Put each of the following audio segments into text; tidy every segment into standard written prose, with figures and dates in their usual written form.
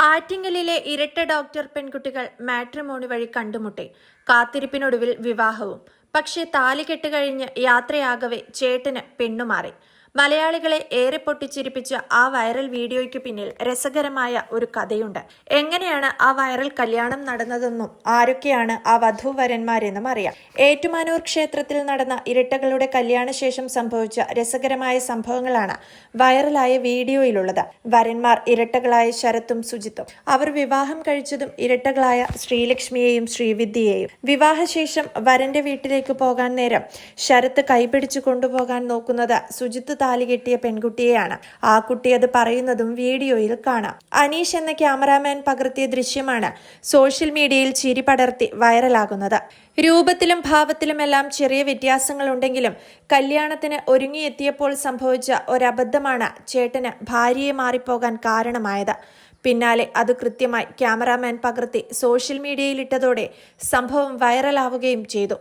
ആറ്റിങ്ങലിലെ ഇരട്ട ഡോക്ടർ പെൺകുട്ടികൾ മാട്രിമോണി വഴി കണ്ടുമുട്ടി. കാത്തിരിപ്പിനൊടുവിൽ വിവാഹവും. പക്ഷേ താലികെട്ട് കഴിഞ്ഞ് യാത്രയാകവെ ചേട്ടന് പെണ്ണുമാറി. മലയാളികളെ ഏറെ പൊട്ടിച്ചിരിപ്പിച്ച ആ വൈറൽ വീഡിയോയ്ക്ക് പിന്നിൽ രസകരമായ ഒരു കഥയുണ്ട്. എങ്ങനെയാണ് ആ വൈറൽ കല്യാണം നടന്നതെന്നും ആരൊക്കെയാണ് ആ വധൂവരന്മാരെന്നും അറിയാം. ഏറ്റുമാനൂർ ക്ഷേത്രത്തിൽ നടന്ന ഇരട്ടകളുടെ കല്യാണശേഷം സംഭവിച്ച രസകരമായ സംഭവങ്ങളാണ് വൈറലായ വീഡിയോയിലുള്ളത്. വരന്മാർ ഇരട്ടകളായ ശരത്തും സുജിത്തും. അവർ വിവാഹം കഴിച്ചതും ഇരട്ടകളായ ശ്രീലക്ഷ്മിയെയും ശ്രീവിദ്യയെയും. വിവാഹശേഷം വരന്റെ വീട്ടിലേക്ക് പോകാൻ നേരം ശരത്ത് കൈപിടിച്ചു കൊണ്ടുപോകാൻ നോക്കുന്നത് സുജിത്ത് താലി കെട്ടിയ പെൺകുട്ടിയെയാണ്. ആ കുട്ടി അത് പറയുന്നതും വീഡിയോയിൽ കാണാം. അനീഷ് എന്ന ക്യാമറാമാൻ പകർത്തിയ ദൃശ്യമാണ് സോഷ്യൽ മീഡിയയിൽ ചിരി പടർത്തി വൈറലാകുന്നത്. രൂപത്തിലും ഭാവത്തിലുമെല്ലാം ചെറിയ വ്യത്യാസങ്ങളുണ്ടെങ്കിലും കല്യാണത്തിന് ഒരുങ്ങിയെത്തിയപ്പോൾ സംഭവിച്ച ഒരബദ്ധമാണ് ചേട്ടന് ഭാര്യയെ മാറിപ്പോകാൻ കാരണമായത്. പിന്നാലെ അത് കൃത്യമായി ക്യാമറാമാൻ പകർത്തി സോഷ്യൽ മീഡിയയിലിട്ടതോടെ സംഭവം വൈറലാവുകയും ചെയ്തു.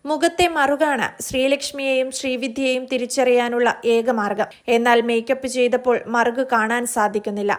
മുഖത്തെ മറുകാണ് ശ്രീലക്ഷ്മിയെയും ശ്രീവിദ്യയെയും തിരിച്ചറിയാനുള്ള ഏക മാർഗം. എന്നാൽ മേക്കപ്പ് ചെയ്തപ്പോൾ മറുക് കാണാൻ സാധിക്കുന്നില്ല.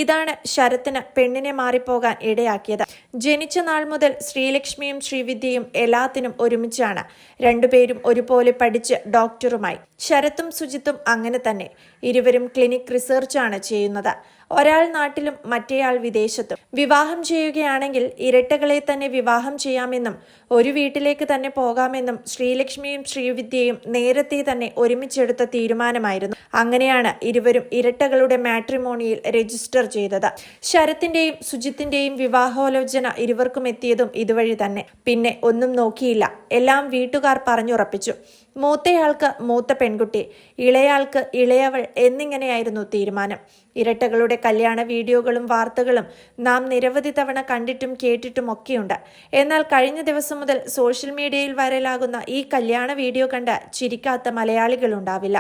ഇതാണ് ശരത്തിന് പെണ്ണിനെ മാറിപ്പോകാൻ ഇടയാക്കിയത്. ജനിച്ച നാൾ മുതൽ ശ്രീലക്ഷ്മിയും ശ്രീവിദ്യയും എല്ലാത്തിനും ഒരുമിച്ചാണ്. രണ്ടുപേരും ഒരുപോലെ പഠിച്ച് ഡോക്ടറുമായി. ശരത്തും സുജിത്തും അങ്ങനെ തന്നെ. ഇരുവരും ക്ലിനിക് റിസർച്ചാണ് ചെയ്യുന്നത്. ഒരാൾ നാട്ടിലും മറ്റേയാൾ വിദേശത്തും. വിവാഹം ചെയ്യുകയാണെങ്കിൽ ഇരട്ടകളെ തന്നെ വിവാഹം ചെയ്യാമെന്നും ഒരു വീട്ടിലേക്ക് തന്നെ പോകാമെന്നും ശ്രീലക്ഷ്മിയും ശ്രീവിദ്യയും നേരത്തെ തന്നെ ഒരുമിച്ചെടുത്ത തീരുമാനമായിരുന്നു. അങ്ങനെയാണ് ഇരുവരും ഇരട്ടകളുടെ മാട്രിമോണിയിൽ രജിസ്റ്റർ ചെയ്തത്. ശരത്തിന്റെയും സുജിത്തിന്റെയും വിവാഹോലോചന ഇരുവർക്കും എത്തിയതും ഇതുവഴി തന്നെ. പിന്നെ ഒന്നും നോക്കിയില്ല, എല്ലാം വീട്ടുകാർ പറഞ്ഞുറപ്പിച്ചു. മൂത്തയാൾക്ക് മൂത്ത പെൺകുട്ടി, ഇളയാൾക്ക് ഇളയവൾ എന്നിങ്ങനെയായിരുന്നു തീരുമാനം. ഇരട്ടകളുടെ കല്യാണ വീഡിയോകളും വാർത്തകളും നാം നിരവധി തവണ കണ്ടിട്ടും കേട്ടിട്ടും ഒക്കെയുണ്ട്. എന്നാൽ കഴിഞ്ഞ ദിവസം മുതൽ സോഷ്യൽ മീഡിയയിൽ വൈറലാകുന്ന ഈ കല്യാണ വീഡിയോ കണ്ട് ചിരിക്കാത്ത മലയാളികളുണ്ടാവില്ല.